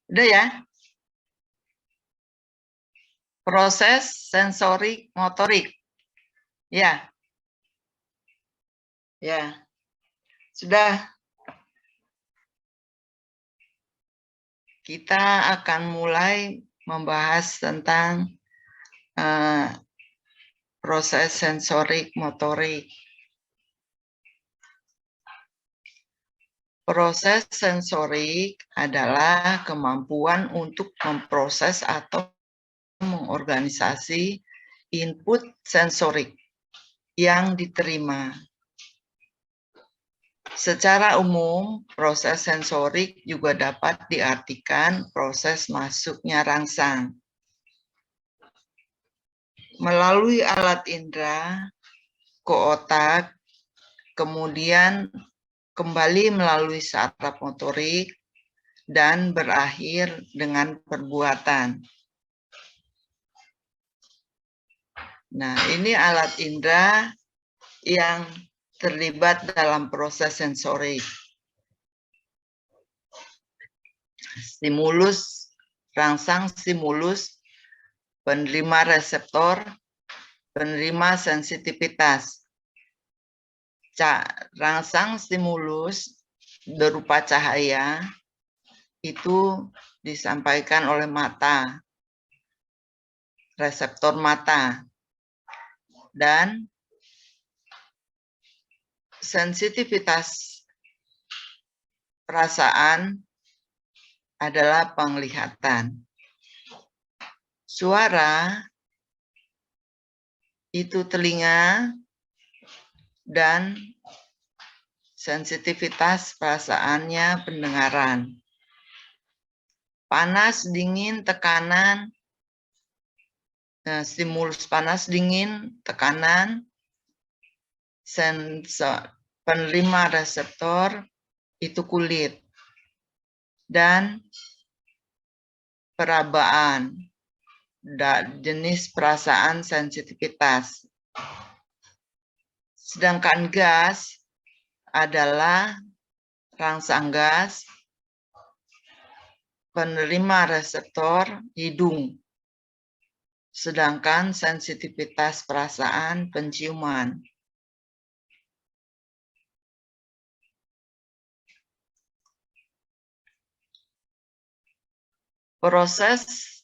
Udah ya? Proses sensorik motorik. Ya. Ya. Sudah. Kita akan mulai membahas tentang proses sensorik motorik. Proses sensorik adalah kemampuan untuk memproses atau mengorganisasi input sensorik yang diterima. Secara umum, proses sensorik juga dapat diartikan proses masuknya rangsang melalui alat indera ke otak, kemudian kembali melalui saraf motorik, dan berakhir dengan perbuatan. Nah, ini alat indera yang terlibat dalam proses sensorik. Stimulus, rangsang stimulus, penerima reseptor, penerima sensitivitas. Rangsang stimulus berupa cahaya itu disampaikan oleh mata, reseptor mata, dan sensitivitas perasaan adalah penglihatan. Suara itu telinga, dan sensitivitas perasaannya pendengaran. Panas, dingin, tekanan, stimulus panas, dingin, tekanan, sensor penerima reseptor itu kulit, dan perabaan, jenis perasaan sensitivitas. Sedangkan gas adalah rangsang gas, penerima reseptor hidung, sedangkan sensitivitas perasaan penciuman. Proses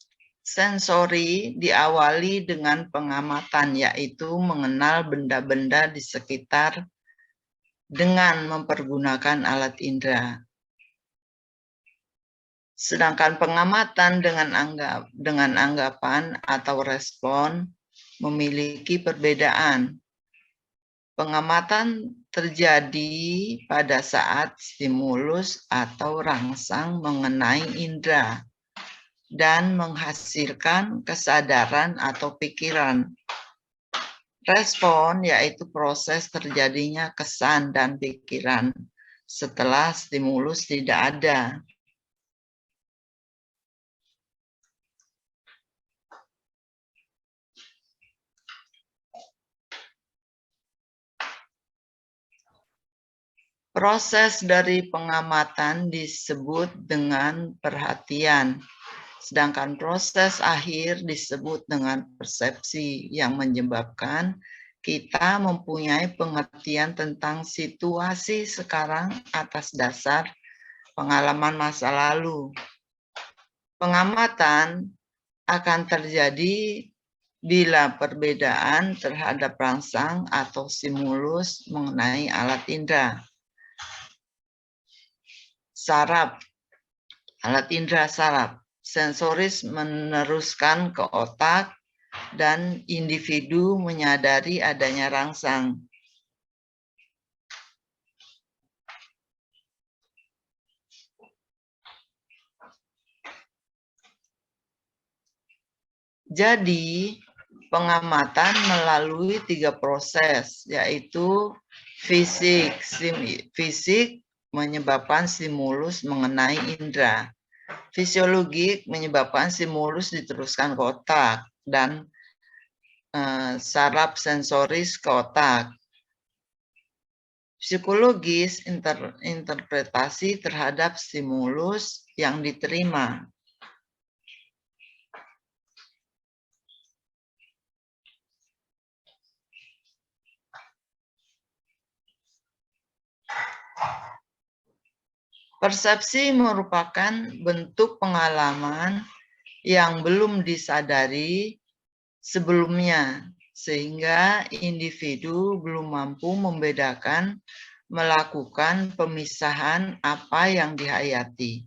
sensori diawali dengan pengamatan, yaitu mengenal benda-benda di sekitar dengan mempergunakan alat indera. Sedangkan pengamatan dengan anggapan atau respon memiliki perbedaan. Pengamatan terjadi pada saat stimulus atau rangsang mengenai indera dan menghasilkan kesadaran atau pikiran. Respon yaitu proses terjadinya kesan dan pikiran setelah stimulus tidak ada. Proses dari pengamatan disebut dengan perhatian, sedangkan proses akhir disebut dengan persepsi yang menyebabkan kita mempunyai pengertian tentang situasi sekarang atas dasar pengalaman masa lalu. Pengamatan akan terjadi bila perbedaan terhadap rangsang atau stimulus mengenai alat indera. Saraf, alat indera saraf, sensoris meneruskan ke otak dan individu menyadari adanya rangsang. Jadi, pengamatan melalui 3 proses, yaitu fisik. Fisik menyebabkan stimulus mengenai indera. Fisiologik menyebabkan stimulus diteruskan ke otak dan saraf sensoris ke otak. Psikologis interpretasi terhadap stimulus yang diterima. Persepsi merupakan bentuk pengalaman yang belum disadari sebelumnya, sehingga individu belum mampu membedakan, melakukan pemisahan apa yang dihayati.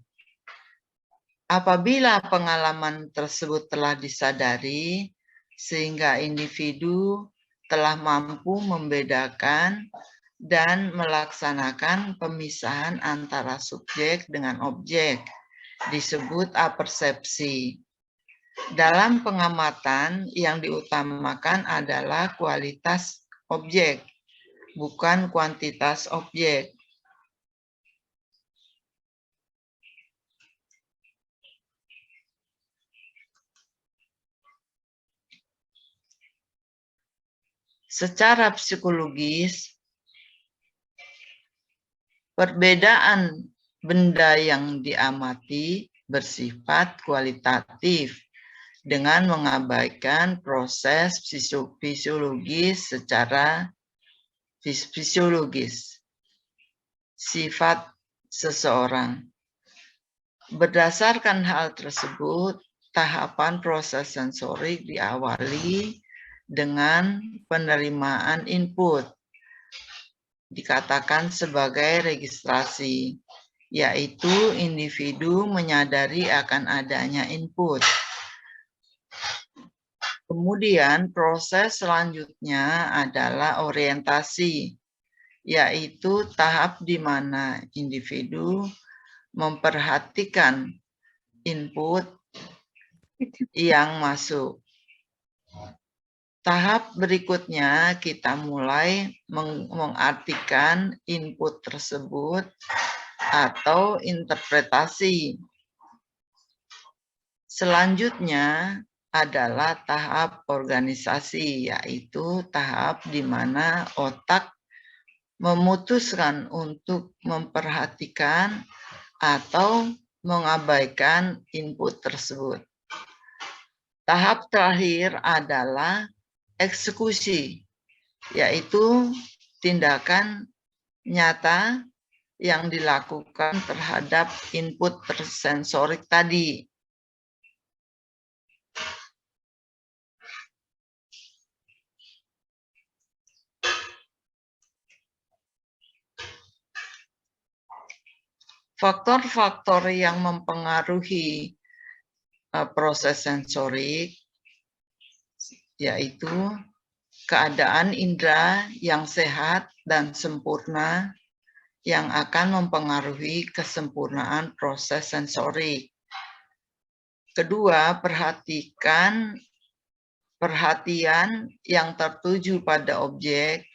Apabila pengalaman tersebut telah disadari, sehingga individu telah mampu membedakan dan melaksanakan pemisahan antara subjek dengan objek, disebut apersepsi. Dalam pengamatan yang diutamakan adalah kualitas objek, bukan kuantitas objek. Secara psikologis, perbedaan benda yang diamati bersifat kualitatif dengan mengabaikan proses fisiologis secara fisiologis sifat seseorang. Berdasarkan hal tersebut, tahapan proses sensorik diawali dengan penerimaan input, dikatakan sebagai registrasi, yaitu individu menyadari akan adanya input. Kemudian proses selanjutnya adalah orientasi, yaitu tahap di mana individu memperhatikan input yang masuk. Tahap berikutnya kita mulai mengartikan input tersebut atau interpretasi. Selanjutnya adalah tahap organisasi, yaitu tahap di mana otak memutuskan untuk memperhatikan atau mengabaikan input tersebut. Tahap terakhir adalah eksekusi, yaitu tindakan nyata yang dilakukan terhadap input sensorik tadi. Faktor-faktor yang mempengaruhi proses sensorik yaitu keadaan indera yang sehat dan sempurna yang akan mempengaruhi kesempurnaan proses sensorik. Kedua, perhatian yang tertuju pada objek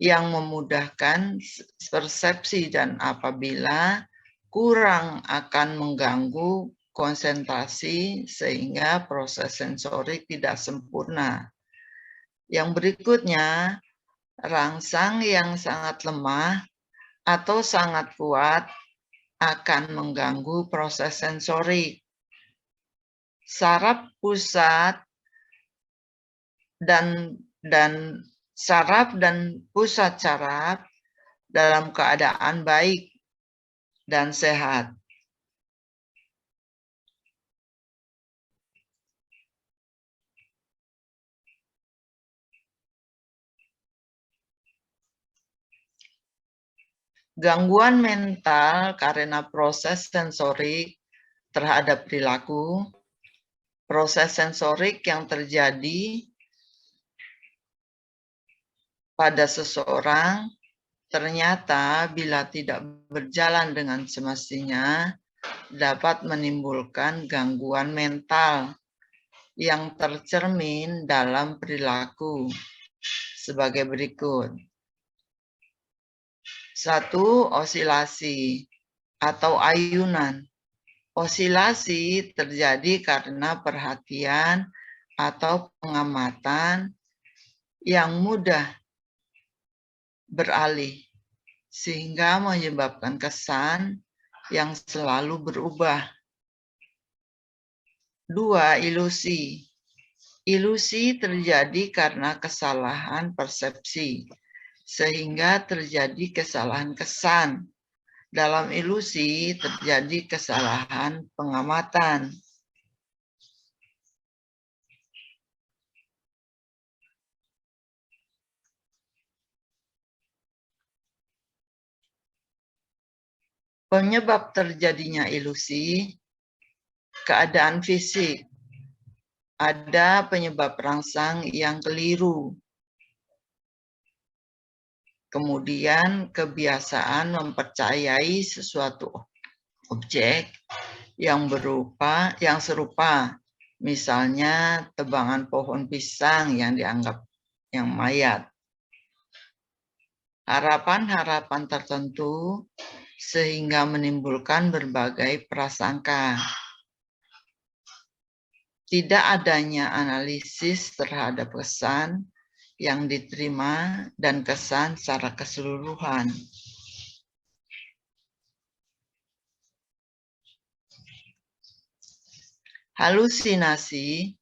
yang memudahkan persepsi dan apabila kurang akan mengganggu konsentrasi sehingga proses sensorik tidak sempurna. Yang berikutnya, rangsang yang sangat lemah atau sangat kuat akan mengganggu proses sensorik. Saraf pusat dan saraf dan pusat saraf dalam keadaan baik dan sehat. Gangguan mental karena proses sensorik terhadap perilaku, proses sensorik yang terjadi pada seseorang ternyata bila tidak berjalan dengan semestinya dapat menimbulkan gangguan mental yang tercermin dalam perilaku sebagai berikut. 1. Osilasi atau ayunan. Osilasi terjadi karena perhatian atau pengamatan yang mudah beralih, sehingga menyebabkan kesan yang selalu berubah. 2. Ilusi. Ilusi terjadi karena kesalahan persepsi, sehingga terjadi kesalahan kesan Dalam ilusi terjadi kesalahan pengamatan. Penyebab terjadinya ilusi, keadaan fisik. Ada penyebab rangsang yang keliru. Kemudian kebiasaan mempercayai sesuatu objek yang serupa, misalnya tebangan pohon pisang yang dianggap yang mayat. Harapan-harapan tertentu sehingga menimbulkan berbagai prasangka. Tidak adanya analisis terhadap kesan yang diterima dan kesan secara keseluruhan. Halusinasi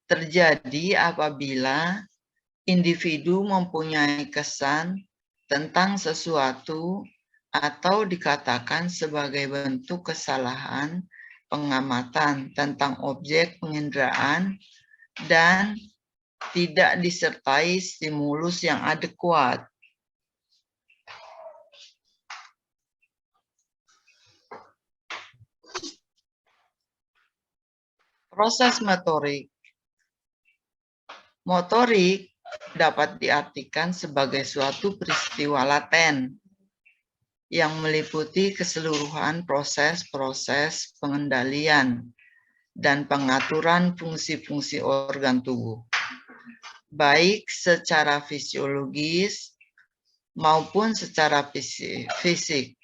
terjadi apabila individu mempunyai kesan tentang sesuatu atau dikatakan sebagai bentuk kesalahan pengamatan tentang objek penginderaan dan tidak disertai stimulus yang adekuat. Proses motorik. Motorik dapat diartikan sebagai suatu peristiwa laten yang meliputi keseluruhan proses-proses pengendalian dan pengaturan fungsi-fungsi organ tubuh, baik secara fisiologis maupun secara fisik,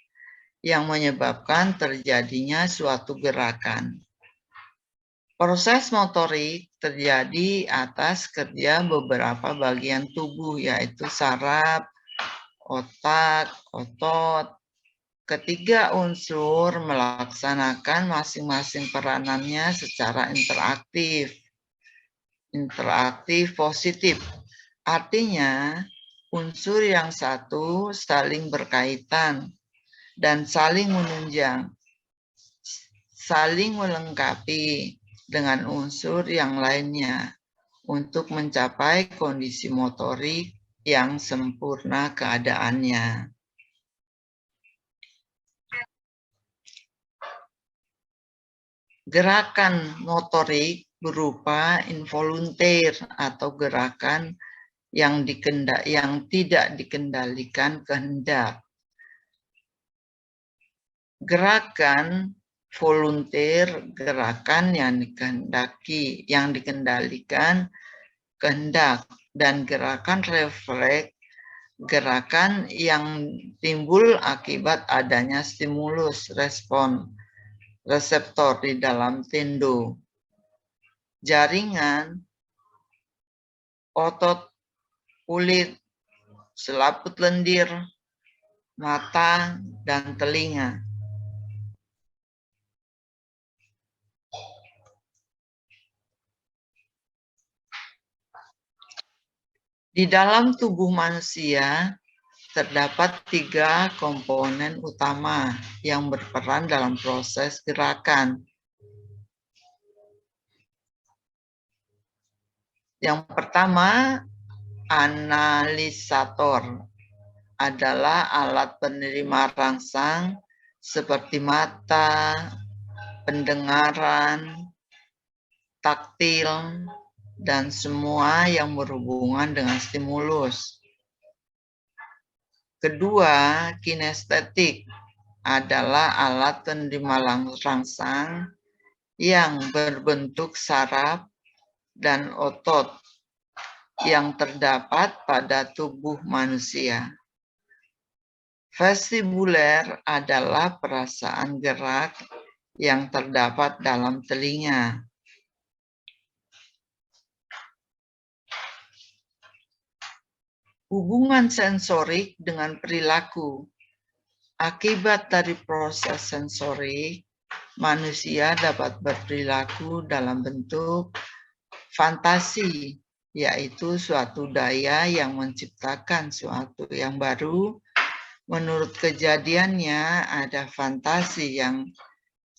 yang menyebabkan terjadinya suatu gerakan. Proses motorik terjadi atas kerja beberapa bagian tubuh, yaitu saraf, otak, otot. Ketiga unsur melaksanakan masing-masing peranannya secara interaktif. Interaktif positif. Artinya, unsur yang satu saling berkaitan dan saling menunjang, saling melengkapi dengan unsur yang lainnya untuk mencapai kondisi motorik yang sempurna keadaannya. Gerakan motorik berupa involunter atau gerakan yang tidak dikendalikan kehendak. Gerakan volunteer, gerakan yang dikendalikan kehendak, dan gerakan refleks, gerakan yang timbul akibat adanya stimulus respon reseptor di dalam tendo. Jaringan, otot, kulit, selaput lendir, mata, dan telinga. Di dalam tubuh manusia terdapat 3 komponen utama yang berperan dalam proses gerakan. Yang pertama, analisator adalah alat penerima rangsang seperti mata, pendengaran, taktil, dan semua yang berhubungan dengan stimulus. Kedua, kinestetik adalah alat penerima rangsang yang berbentuk saraf dan otot yang terdapat pada tubuh manusia. Vestibuler adalah perasaan gerak yang terdapat dalam telinga. Hubungan sensorik dengan perilaku. Akibat dari proses sensorik, manusia dapat berperilaku dalam bentuk fantasi, yaitu suatu daya yang menciptakan suatu yang baru Menurut kejadiannya, ada fantasi yang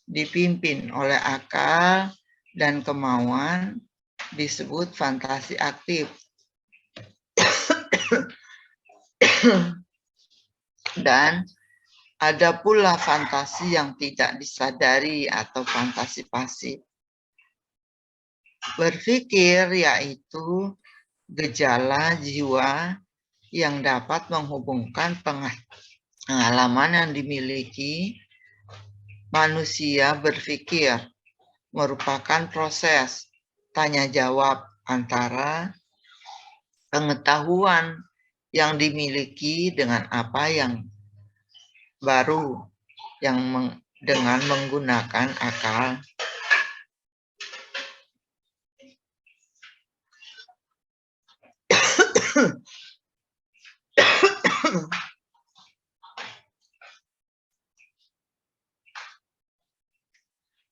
dipimpin oleh akal dan kemauan, disebut fantasi aktif. Dan ada pula fantasi yang tidak disadari atau fantasi pasif. Berpikir yaitu gejala jiwa yang dapat menghubungkan pengalaman yang dimiliki manusia berpikir, merupakan proses tanya jawab antara pengetahuan yang dimiliki dengan apa yang baru yang dengan menggunakan akal.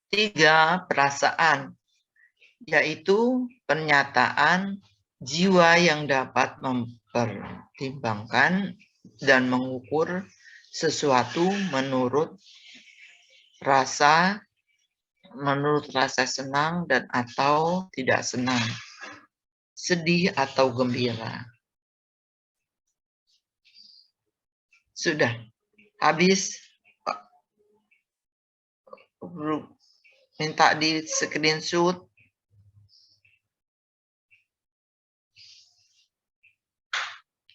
Tiga, perasaan, yaitu pernyataan jiwa yang dapat mempertimbangkan dan mengukur sesuatu menurut rasa senang dan atau tidak senang, sedih atau gembira. Sudah habis, minta di screenshot.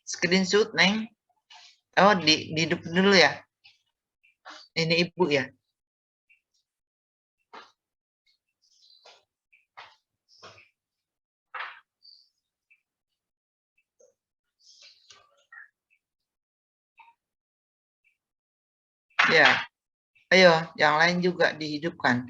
Screenshot, Neng. Oh, hidup dulu ya. Ini Ibu ya. Ya. Ayo, yang lain juga dihidupkan.